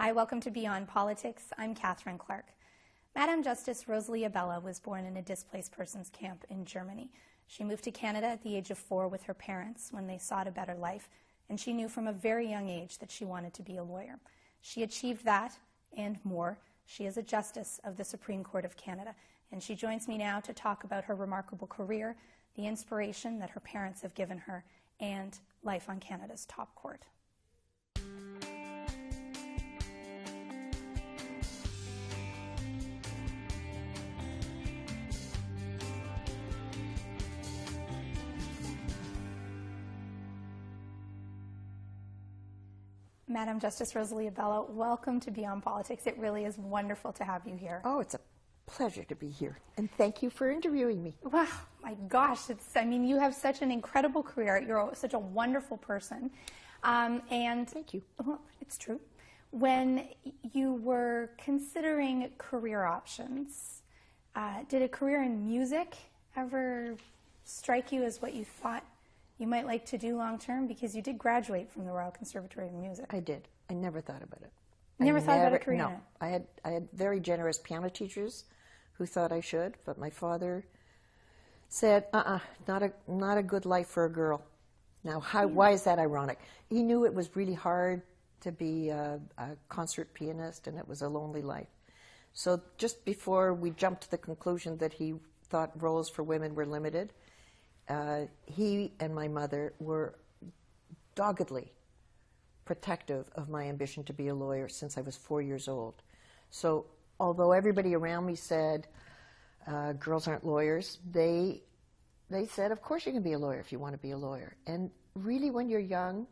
Hi, welcome to Beyond Politics. I'm Catherine Clark. Madam Justice Rosalie Abella was born in a displaced persons camp in Germany. She moved to Canada at the age of 4 with her parents when they sought a better life, and she knew from a very young age that she wanted to be a lawyer. She achieved that and more. She is a justice of the Supreme Court of Canada, and she joins me now to talk about her remarkable career, the inspiration that her parents have given her, and life on Canada's top court. Madam Justice Rosalie Abella, welcome to Beyond Politics. It really is wonderful to have you here. Oh, it's a pleasure to be here, and thank you for interviewing me. Wow, my gosh, you have such an incredible career. You're such a wonderful person. And thank you. Well, it's true. When you were considering career options, did a career in music ever strike you as what you thought you might like to do long term? Because you did graduate from the Royal Conservatory of Music. I did. I never thought about it. Never thought about a career? No. I had very generous piano teachers who thought I should, but my father said, not a good life for a girl. Now, why is that ironic? He knew it was really hard to be a concert pianist, and it was a lonely life. So just before we jumped to the conclusion that he thought roles for women were limited, he and my mother were doggedly protective of my ambition to be a lawyer since I was 4 years old. So although everybody around me said girls aren't lawyers, they said, of course you can be a lawyer if you want to be a lawyer. And really, when you're young,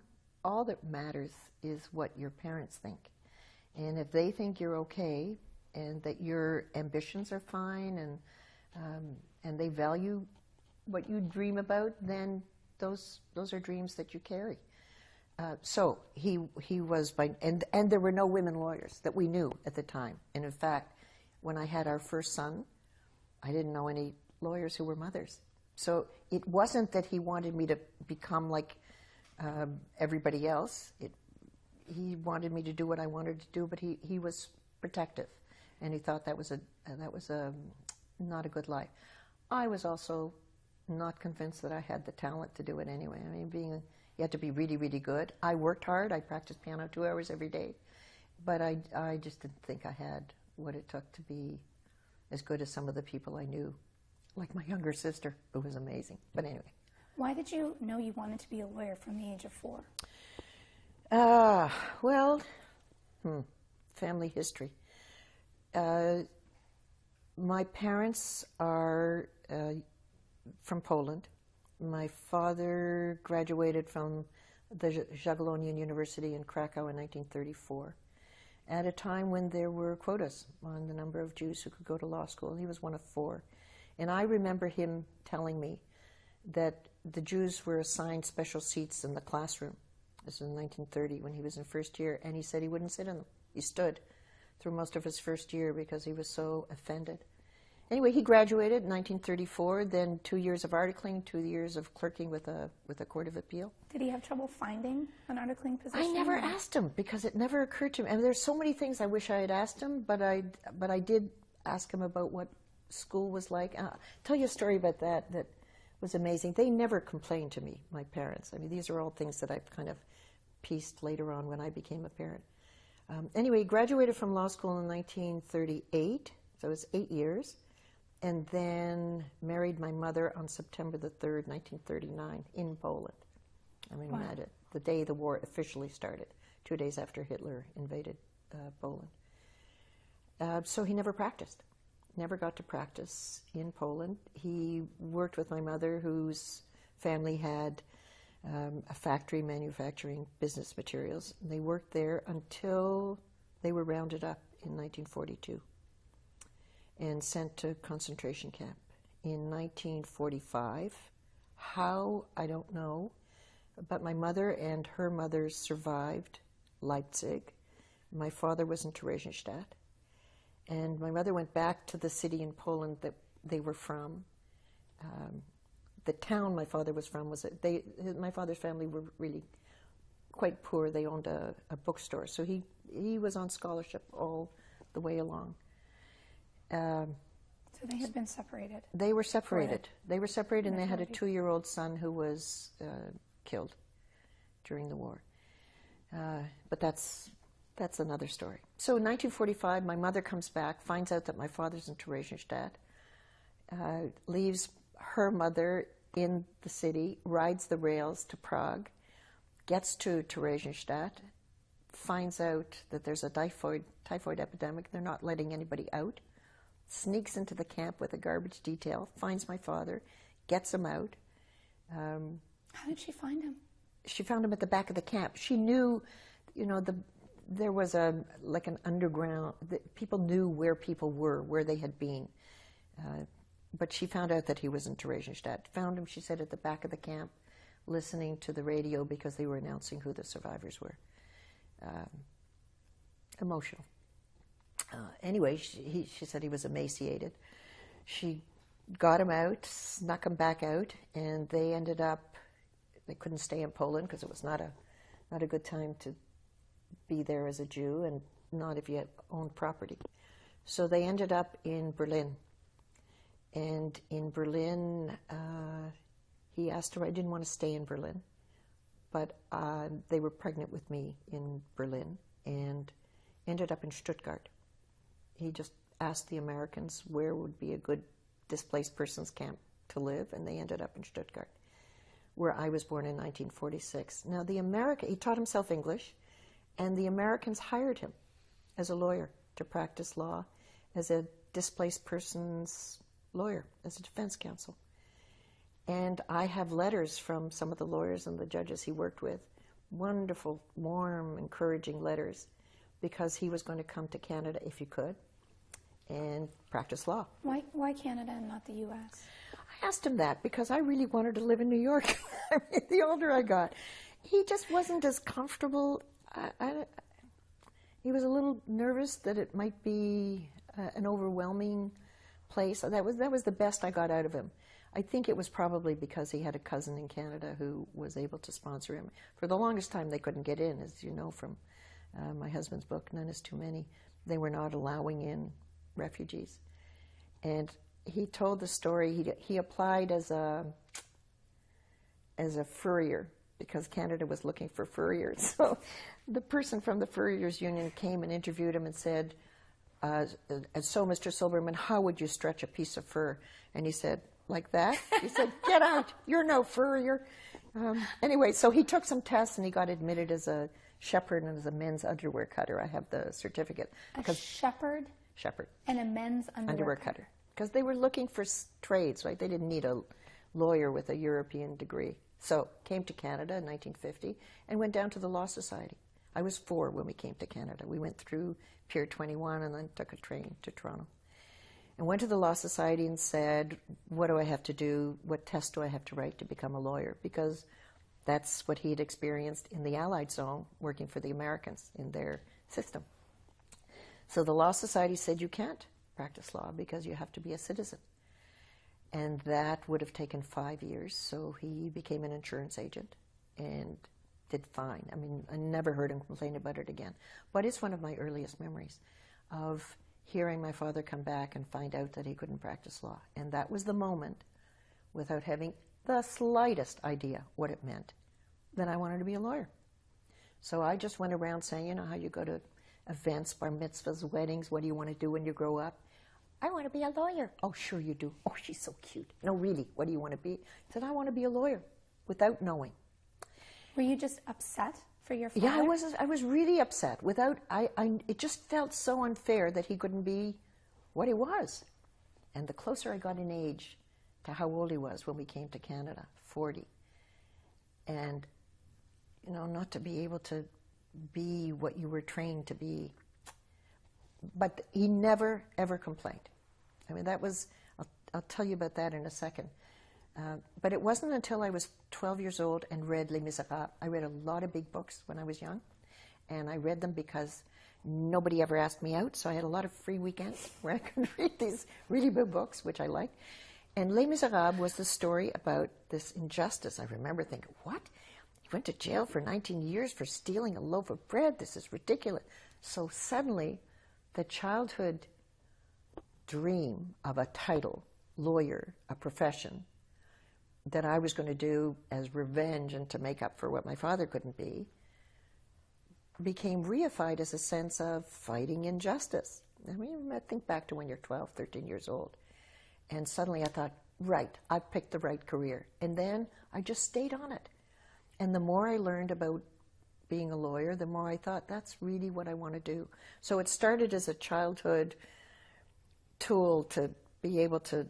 all that matters is what your parents think. And if they think you're okay and that your ambitions are fine and they value what you dream about, then those are dreams that you carry. So he was and there were no women lawyers that we knew at the time. And in fact, when I had our first son, I didn't know any lawyers who were mothers. So it wasn't that he wanted me to become like everybody else. He wanted me to do what I wanted to do, but he was protective, and he thought that was not a good life. I was also not convinced that I had the talent to do it anyway. I mean, you had to be really, really good. I worked hard. I practiced piano 2 hours every day, but I just didn't think I had what it took to be as good as some of the people I knew, like my younger sister, who was amazing. But anyway. Why did you know you wanted to be a lawyer from the age of 4? Family history. My parents are from Poland. My father graduated from the Jagiellonian University in Krakow in 1934, at a time when there were quotas on the number of Jews who could go to law school. He was one of 4. And I remember him telling me that the Jews were assigned special seats in the classroom. This was in 1930 when he was in first year, and he said he wouldn't sit in them. He stood through most of his first year because he was so offended. Anyway, he graduated in 1934, then 2 years of articling, 2 years of clerking with a court of appeal. Did he have trouble finding an articling position? I never asked him because it never occurred to me. I mean, there's so many things I wish I had asked him, but I did ask him about what school was like. I'll tell you a story about that was amazing. They never complained to me, my parents. I mean, these are all things that I've kind of pieced later on when I became a parent. Anyway, he graduated from law school in 1938, so it was 8 years. And then married my mother on September the 3rd, 1939, in Poland. I mean, wow. The day the war officially started, 2 days after Hitler invaded Poland. So he never practiced, never got to practice in Poland. He worked with my mother, whose family had a factory manufacturing business materials. And they worked there until they were rounded up in 1942. And sent to concentration camp. In 1945, how, I don't know, but my mother and her mother survived Leipzig. My father was in Theresienstadt. And my mother went back to the city in Poland that they were from. The town my father was from my father's family were really quite poor. They owned a bookstore. So he He was on scholarship all the way along. So they had been separated. They were separated. They were separated, and they had a Majority. 2-year-old son who was killed during the war. But that's another story. So in 1945, my mother comes back, finds out that my father's in Theresienstadt, leaves her mother in the city, rides the rails to Prague, gets to Theresienstadt, finds out that there's a typhoid epidemic. They're not letting anybody out. Sneaks into the camp with a garbage detail, finds my father, gets him out. How did she find him? She found him at the back of the camp. She knew, there was an underground, people knew where people were, where they had been. But she found out that he was in Theresienstadt. Found him, she said, at the back of the camp, listening to the radio because they were announcing who the survivors were. Emotional. Anyway, she said he was emaciated. She got him out, snuck him back out, and they ended up, they couldn't stay in Poland because it was not a good time to be there as a Jew, and not if you had owned property. So they ended up in Berlin. And in Berlin, he asked her, I didn't want to stay in Berlin, but they were pregnant with me in Berlin and ended up in Stuttgart. He just asked the Americans where would be a good displaced persons camp to live, and they ended up in Stuttgart, where I was born in 1946. Now, he taught himself English, and the Americans hired him as a lawyer to practice law, as a displaced persons lawyer, as a defense counsel. And I have letters from some of the lawyers and the judges he worked with, wonderful, warm, encouraging letters, because he was going to come to Canada if he could and practice law. Why Canada and not the U.S.? I asked him that because I really wanted to live in New York. I mean, the older I got, he just wasn't as comfortable. He was a little nervous that it might be an overwhelming place. That was the best I got out of him. I think it was probably because he had a cousin in Canada who was able to sponsor him. For the longest time, they couldn't get in, as you know from my husband's book, None is Too Many. They were not allowing in refugees. And he told the story. He applied as a furrier because Canada was looking for furriers. So the person from the Furriers Union came and interviewed him and said, so Mr. Silberman, how would you stretch a piece of fur? And he said, like that? He said, get out, you're no furrier. Anyway, so he took some tests and he got admitted as a shepherd and as a men's underwear cutter. I have the certificate. A shepherd? Shepherd. And a men's underwear cutter. Because they were looking for trades, right? They didn't need a lawyer with a European degree. So came to Canada in 1950 and went down to the Law Society. I was 4 when we came to Canada. We went through Pier 21 and then took a train to Toronto. And went to the Law Society and said, what do I have to do? What test do I have to write to become a lawyer? Because that's what he had experienced in the Allied zone, working for the Americans in their system. So the Law Society said, you can't practice law because you have to be a citizen. And that would have taken 5 years. So he became an insurance agent and did fine. I mean, I never heard him complain about it again. But it's one of my earliest memories of hearing my father come back and find out that he couldn't practice law. And that was the moment, without having the slightest idea what it meant, that I wanted to be a lawyer. So I just went around saying, you know how you go to events, bar mitzvahs, weddings, what do you want to do when you grow up? I want to be a lawyer. Oh, sure you do. Oh, she's so cute. No, really, what do you want to be? I said, I want to be a lawyer, without knowing. Were you just upset for your father? Yeah, I was really upset. It just felt so unfair that he couldn't be what he was. And the closer I got in age to how old he was when we came to Canada, 40, and, you know, not to be able to be what you were trained to be. But he never, ever complained. I mean, that was, I'll tell you about that in a second. But it wasn't until I was 12 years old and read Les Misérables. I read a lot of big books when I was young, and I read them because nobody ever asked me out, so I had a lot of free weekends where I could read these really big books, which I liked. And Les Misérables was the story about this injustice. I remember thinking, what? He went to jail for 19 years for stealing a loaf of bread. This is ridiculous. So suddenly, the childhood dream of a title, lawyer, a profession, that I was going to do as revenge and to make up for what my father couldn't be, became reified as a sense of fighting injustice. I mean, I think back to when you're 12, 13 years old. And suddenly I thought, right, I've picked the right career. And then I just stayed on it. And the more I learned about being a lawyer, the more I thought, that's really what I want to do. So it started as a childhood tool to be able to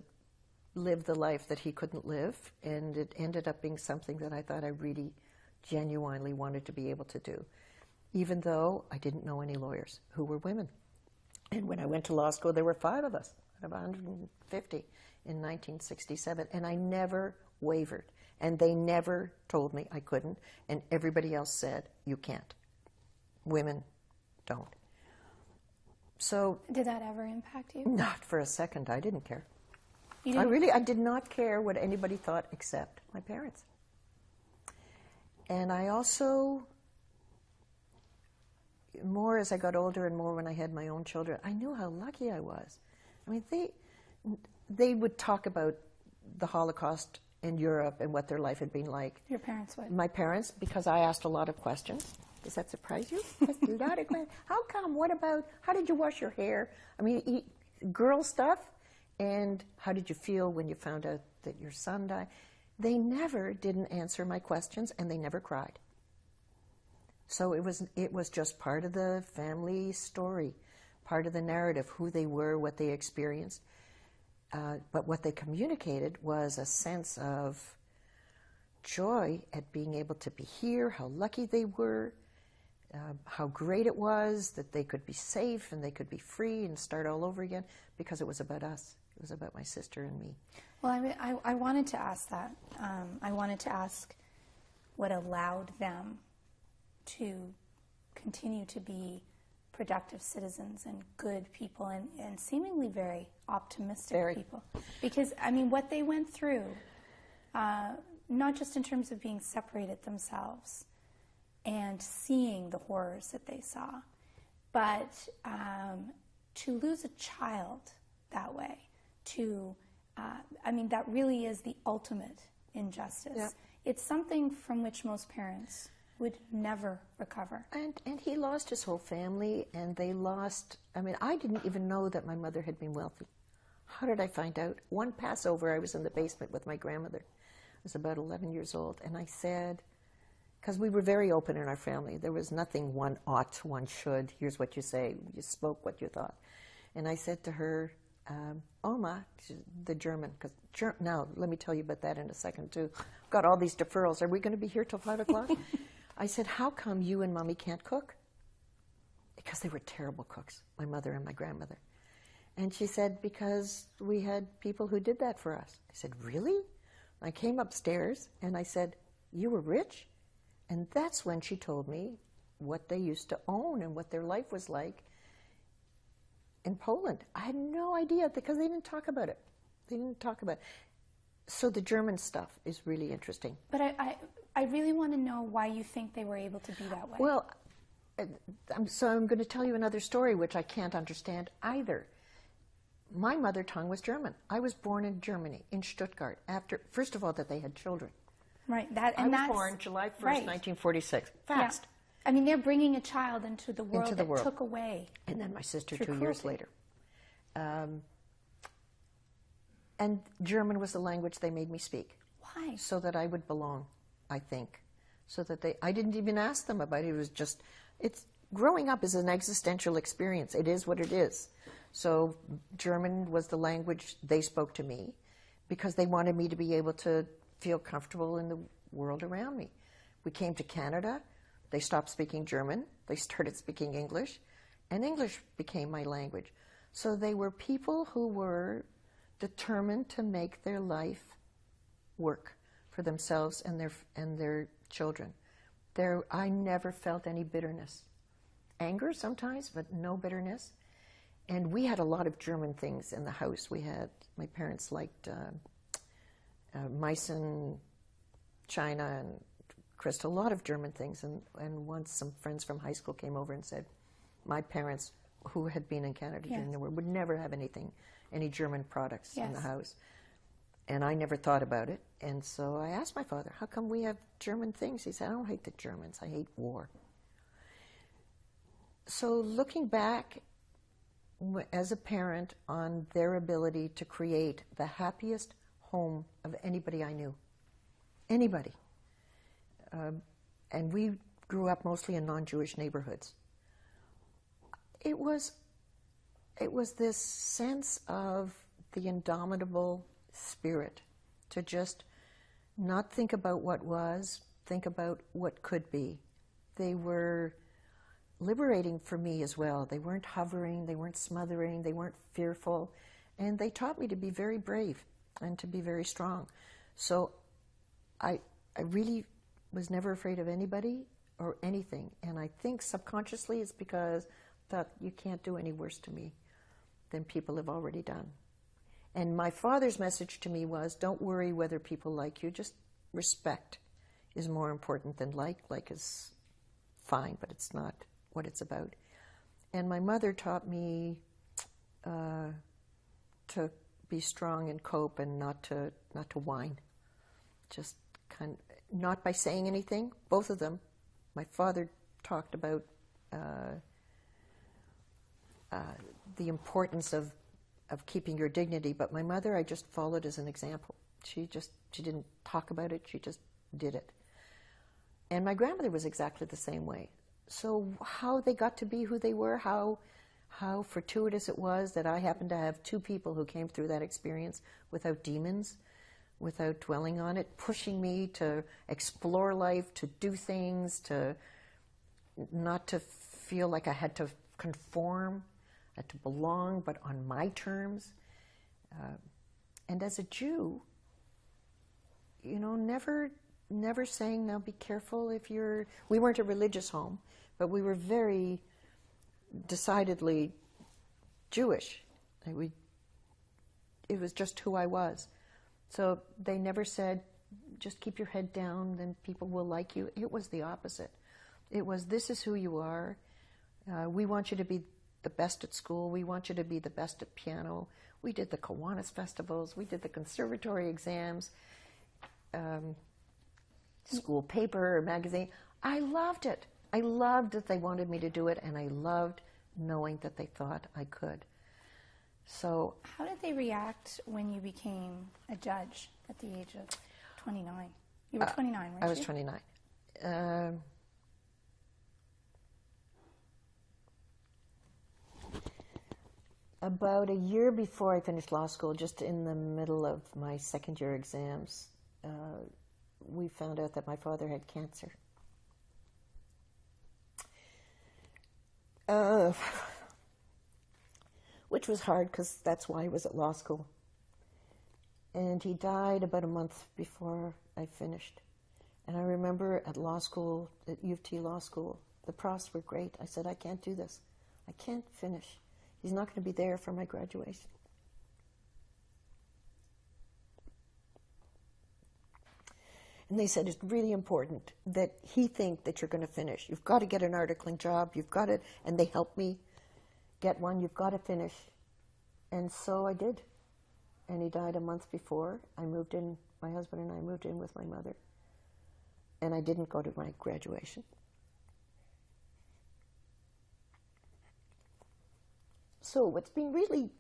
live the life that he couldn't live, and it ended up being something that I thought I really genuinely wanted to be able to do, even though I didn't know any lawyers who were women. And when I went to law school, there were 5 of us out of 150 in 1967, and I never wavered. And they never told me I couldn't, and everybody else said, you can't. Women don't. So... Did that ever impact you? Not for a second. I didn't care. You didn't? I did not care what anybody thought except my parents. And I also, more as I got older and more when I had my own children, I knew how lucky I was. I mean, they would talk about the Holocaust in Europe and what their life had been like. Your parents would? My parents, because I asked a lot of questions. Does that surprise you? A lot of questions. How come? What about? How did you wash your hair? I mean, girl stuff. And how did you feel when you found out that your son died? They never didn't answer my questions, and they never cried. So it was just part of the family story, part of the narrative, who they were, what they experienced. But what they communicated was a sense of joy at being able to be here, how lucky they were, how great it was that they could be safe and they could be free and start all over again, because it was about us. It was about my sister and me. Well, I wanted to ask that. I wanted to ask what allowed them to continue to be productive citizens and good people and seemingly very optimistic people. Because, I mean, what they went through, not just in terms of being separated themselves and seeing the horrors that they saw, but to lose a child that way, I mean, that really is the ultimate injustice. Yeah. It's something from which most parents would never recover. And he lost his whole family, and they lost, I mean, I didn't even know that my mother had been wealthy. How did I find out? One Passover, I was in the basement with my grandmother. I was about 11 years old, and I said, because we were very open in our family. There was nothing one ought, one should. Here's what you say. You spoke what you thought. And I said to her, Oma, the German, because now let me tell you about that in a second too. I've got all these deferrals. Are we going to be here till 5 o'clock? I said, how come you and Mommy can't cook? Because they were terrible cooks, my mother and my grandmother. And she said, because we had people who did that for us. I said, really? I came upstairs and I said, you were rich? And that's when she told me what they used to own and what their life was like in Poland. I had no idea because they didn't talk about it. They didn't talk about it. So the German stuff is really interesting. But I really want to know why you think they were able to be that way. Well, so I'm going to tell you another story which I can't understand either. My mother tongue was German. I was born in Germany, in Stuttgart, after, first of all, that they had children. Right. I was born July 1st, 1946. Fast. Yeah. I mean, they're bringing a child into the world that took away. And then my sister 2 years later. And German was the language they made me speak. Why? So that I would belong, I think. So that I didn't even ask them about it. It was just, growing up is an existential experience. It is what it is. So German was the language they spoke to me because they wanted me to be able to feel comfortable in the world around me. We came to Canada. They stopped speaking German. They started speaking English. And English became my language. So they were people who were determined to make their life work for themselves and their children. I never felt any bitterness. Anger sometimes, but no bitterness. And we had a lot of German things in the house. My parents liked Meissen, China, and crystal, a lot of German things. And once some friends from high school came over and said, my parents, who had been in Canada during the war, would never have any German products in the house. And I never thought about it. And so I asked my father, how come we have German things? He said, I don't hate the Germans, I hate war. So looking back as a parent on their ability to create the happiest home of anybody I knew, anybody. And we grew up mostly in non-Jewish neighborhoods. It was this sense of the indomitable spirit to just not think about what was, think about what could be. They were liberating for me as well. They weren't hovering, they weren't smothering, they weren't fearful, and they taught me to be very brave and to be very strong. So I really was never afraid of anybody or anything, and I think subconsciously it's because I thought, you can't do any worse to me than people have already done. And my father's message to me was, don't worry whether people like you, just respect is more important than like. Like is fine, but it's not what it's about. And my mother taught me to be strong and cope and not to whine. Just kind of, not by saying anything, both of them. My father talked about the importance of keeping your dignity, but my mother I just followed as an example. She didn't talk about it, she just did it. And my grandmother was exactly the same way. So how they got to be who they were, how fortuitous it was that I happened to have two people who came through that experience without demons, without dwelling on it, pushing me to explore life, to do things, to not to feel like I had to conform, had to belong, but on my terms. And as a Jew, never saying, now be careful if you're... We weren't a religious home, but we were very decidedly Jewish. It was just who I was. So they never said, just keep your head down, then people will like you. It was the opposite. It was, this is who you are. We want you to be the best at school. We want you to be the best at piano. We did the Kiwanis festivals. We did the conservatory exams, school paper or magazine. I loved it. I loved that they wanted me to do it, and I loved knowing that they thought I could. So, how did they react when you became a judge at the age of 29? You were 29, weren't you? I was 29. About a year before I finished law school, just in the middle of my second year exams, we found out that my father had cancer. Which was hard because that's why I was at law school. And he died about a month before I finished. And I remember at law school, at U of T Law School, the profs were great. I said, I can't do this. I can't finish. He's not going to be there for my graduation. And they said, it's really important that he think that you're going to finish. You've got to get an articling job. You've got to, and they helped me get one. You've got to finish. And so I did. And he died a month before. I moved in, my husband and I moved in with my mother. And I didn't go to my graduation. So what's been really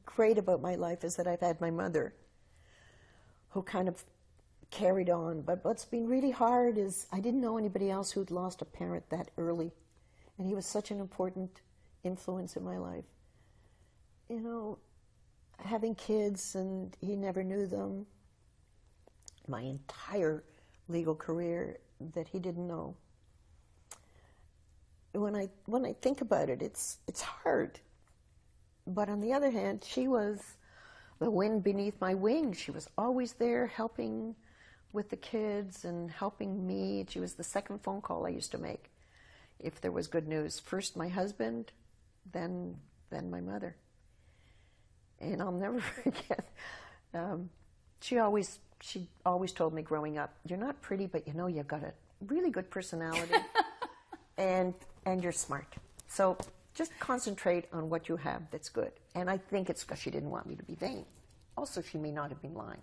great about my life is that I've had my mother who kind of carried on. But what's been really hard is I didn't know anybody else who'd lost a parent that early. And he was such an important influence in my life. You know, having kids and he never knew them. My entire legal career that he didn't know. When I think about it, it's hard. But on the other hand, she was the wind beneath my wings. She was always there helping with the kids and helping me. She was the second phone call I used to make if there was good news. First my husband, then my mother. And I'll never forget, she always told me growing up, you're not pretty, but you know you've got a really good personality and you're smart. So just concentrate on what you have that's good. And I think it's because she didn't want me to be vain. Also, she may not have been lying.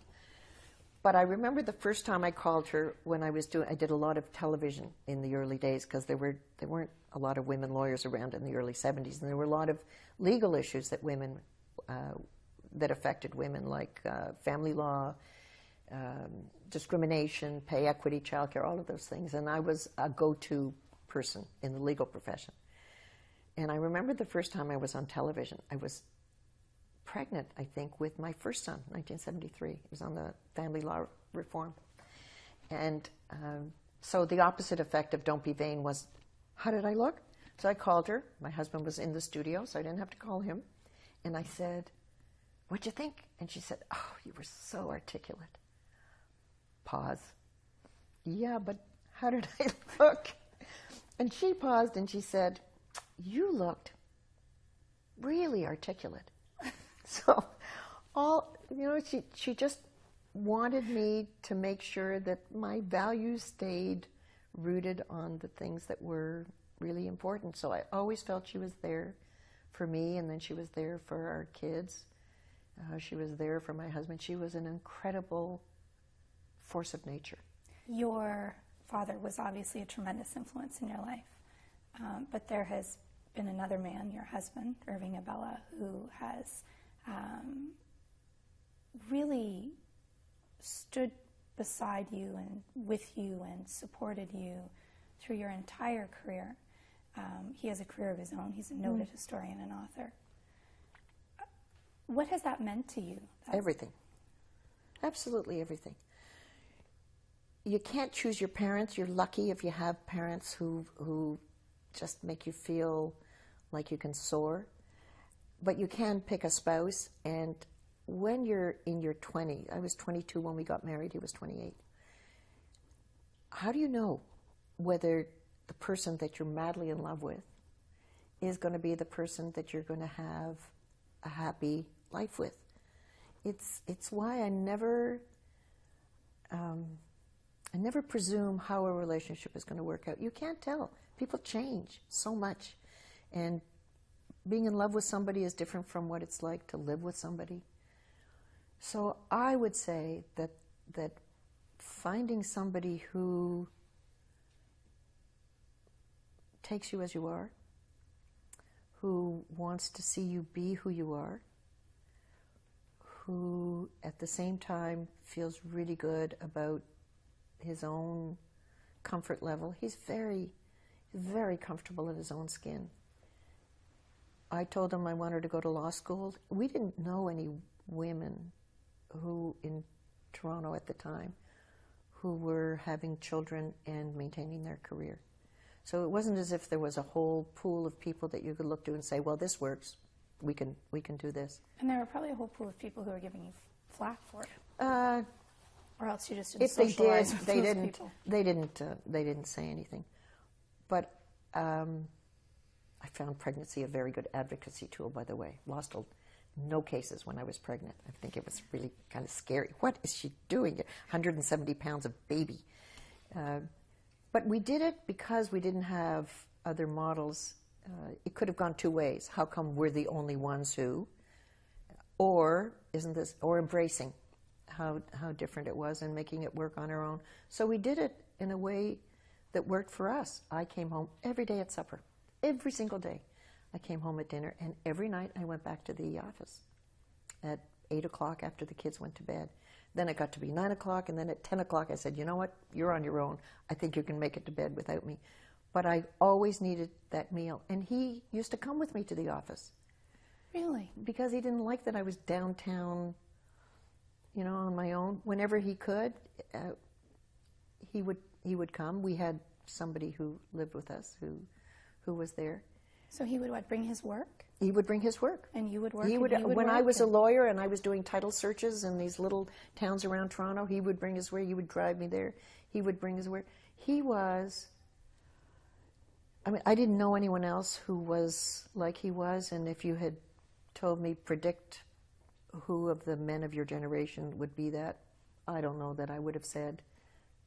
But I remember the first time I called her when I did a lot of television in the early days because there weren't a lot of women lawyers around in the early 70s, and there were a lot of legal issues that that affected women, like family law, discrimination, pay equity, childcare, all of those things. And I was a go-to person in the legal profession. And I remember the first time I was on television, I was pregnant, I think, with my first son, 1973. It was on the family law reform. And so the opposite effect of don't be vain was, how did I look? So I called her. My husband was in the studio, so I didn't have to call him. And I said, what'd you think? And she said, oh, you were so articulate. Pause. Yeah, but how did I look? And she paused and she said, you looked really articulate. So she just wanted me to make sure that my values stayed rooted on the things that were really important. So I always felt she was there for me, and then she was there for our kids. She was there for my husband. She was an incredible force of nature. Your father was obviously a tremendous influence in your life, but there has been another man, your husband, Irving Abella, who has really stood beside you and with you and supported you through your entire career. He has a career of his own. He's a noted historian and author. What has that meant to you? Everything. Absolutely everything. You can't choose your parents. You're lucky if you have parents who just make you feel like you can soar. But you can pick a spouse, and when you're in your 20s, I was 22 when we got married, he was 28. How do you know whether the person that you're madly in love with is going to be the person that you're going to have a happy life with? It's why I never presume how a relationship is going to work out. You can't tell. People change so much, and being in love with somebody is different from what it's like to live with somebody. So I would say that finding somebody who takes you as you are, who wants to see you be who you are, who at the same time feels really good about his own comfort level. He's very, very comfortable in his own skin. I told him I wanted to go to law school. We didn't know any women who, in Toronto at the time, who were having children and maintaining their career. So it wasn't as if there was a whole pool of people that you could look to and say, well, this works. We can do this. And there were probably a whole pool of people who were giving you flack for it. Or else you just didn't if they socialize did, with they those didn't. people. They didn't say anything. But I found pregnancy a very good advocacy tool, by the way. Lost no cases when I was pregnant. I think it was really kind of scary. What is she doing? 170 pounds of baby. But we did it because we didn't have other models. It could have gone two ways. How come we're the only ones who? Or embracing how different it was and making it work on our own. So we did it in a way that worked for us. I came home every day at supper. Every single day. I came home at dinner, and every night I went back to the office at 8 o'clock after the kids went to bed. Then it got to be 9 o'clock, and then at 10 o'clock I said, you know what, you're on your own. I think you can make it to bed without me. But I always needed that meal. And he used to come with me to the office. Really? Because he didn't like that I was downtown, on my own. Whenever he could, he would come. We had somebody who lived with us who was there. So he would bring his work? He would bring his work. And you would work? When I was a lawyer and I was doing title searches in these little towns around Toronto, he would bring his work. He would drive me there. He would bring his work. I didn't know anyone else who was like he was, and if you had told me predict who of the men of your generation would be that, I don't know that I would have said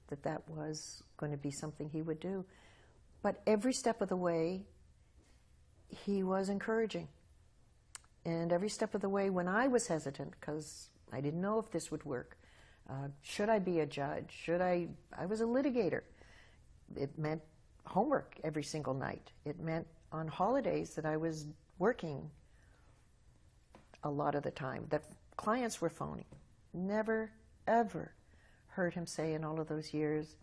that was going to be something he would do. But every step of the way, he was encouraging. And every step of the way, when I was hesitant, because I didn't know if this would work, should I be a judge? I was a litigator. It meant homework every single night. It meant on holidays that I was working a lot of the time, that clients were phoning. Never, ever heard him say in all of those years,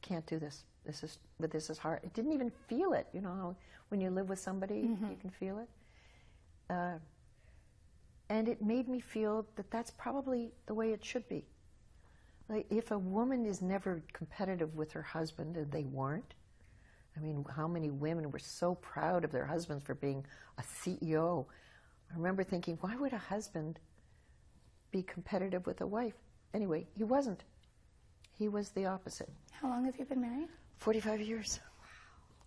can't do this. This is hard. It didn't even feel it. You know how when you live with somebody, you can feel it. And it made me feel that that's probably the way it should be. Like, if a woman is never competitive with her husband, and they weren't, I mean, how many women were so proud of their husbands for being a CEO? I remember thinking, why would a husband be competitive with a wife? Anyway, he wasn't. He was the opposite. How long have you been married? 45 years. Wow.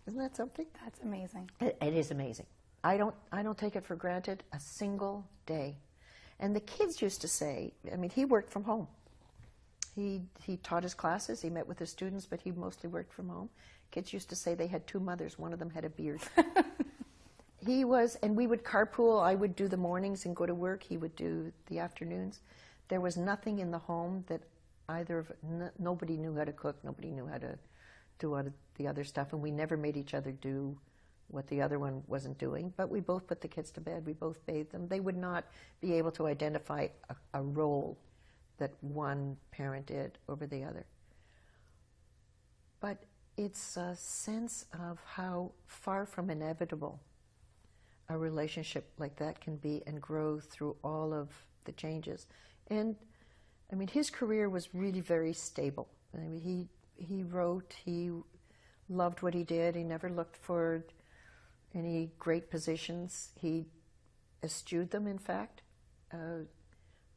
Isn't that something? That's amazing. It is amazing. I don't take it for granted a single day. And the kids used to say, I mean, he worked from home. He taught his classes, he met with his students, but he mostly worked from home. Kids used to say they had two mothers, one of them had a beard. He was, and we would carpool. I would do the mornings and go to work. He would do the afternoons. There was nothing in the home that nobody knew how to cook, nobody knew how to do all the other stuff, and we never made each other do what the other one wasn't doing, but we both put the kids to bed, we both bathed them. They would not be able to identify a role that one parent did over the other. But it's a sense of how far from inevitable a relationship like that can be and grow through all of the changes. And, I mean, his career was really very stable. I mean, he wrote, he loved what he did, he never looked for any great positions. He eschewed them, in fact.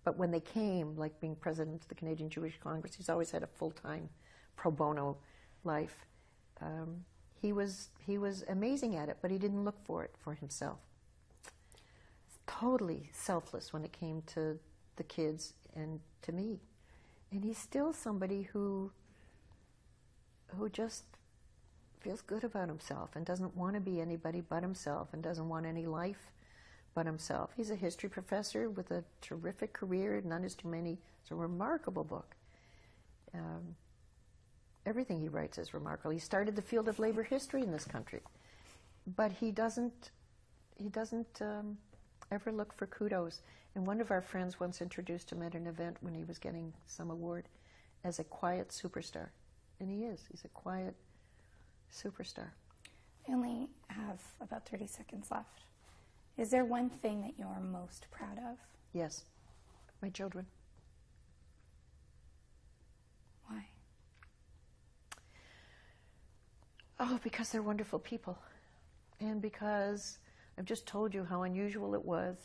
But when they came, like being president of the Canadian Jewish Congress, he's always had a full-time pro bono life. He was amazing at it, but he didn't look for it for himself. Totally selfless when it came to the kids and to me. And he's still somebody who just feels good about himself and doesn't want to be anybody but himself and doesn't want any life but himself. He's a history professor with a terrific career. None is too many. It's a remarkable book. Everything he writes is remarkable. He started the field of labor history in this country, but he doesn't ever look for kudos. And one of our friends once introduced him at an event when he was getting some award as a quiet superstar, and he is. He's a quiet superstar. I only have about 30 seconds left. Is there one thing that you're most proud of? Yes, my children. Why? Oh, because they're wonderful people. And because I've just told you how unusual it was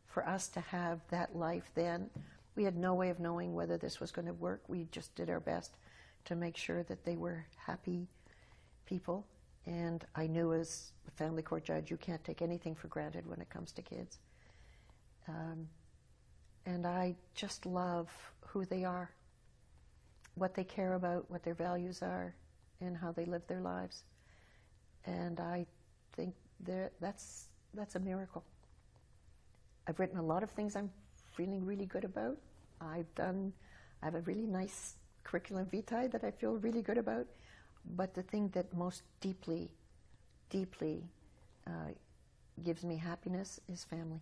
for us to have that life then. We had no way of knowing whether this was going to work. We just did our best to make sure that they were happy people. And I knew as a family court judge, you can't take anything for granted when it comes to kids. And I just love who they are, what they care about, what their values are, and how they live their lives. And I think that's a miracle. I've written a lot of things I'm feeling really good about. I have a really nice curriculum vitae that I feel really good about. But the thing that most deeply, deeply gives me happiness is family.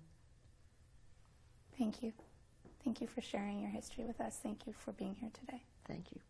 Thank you. Thank you for sharing your history with us. Thank you for being here today. Thank you.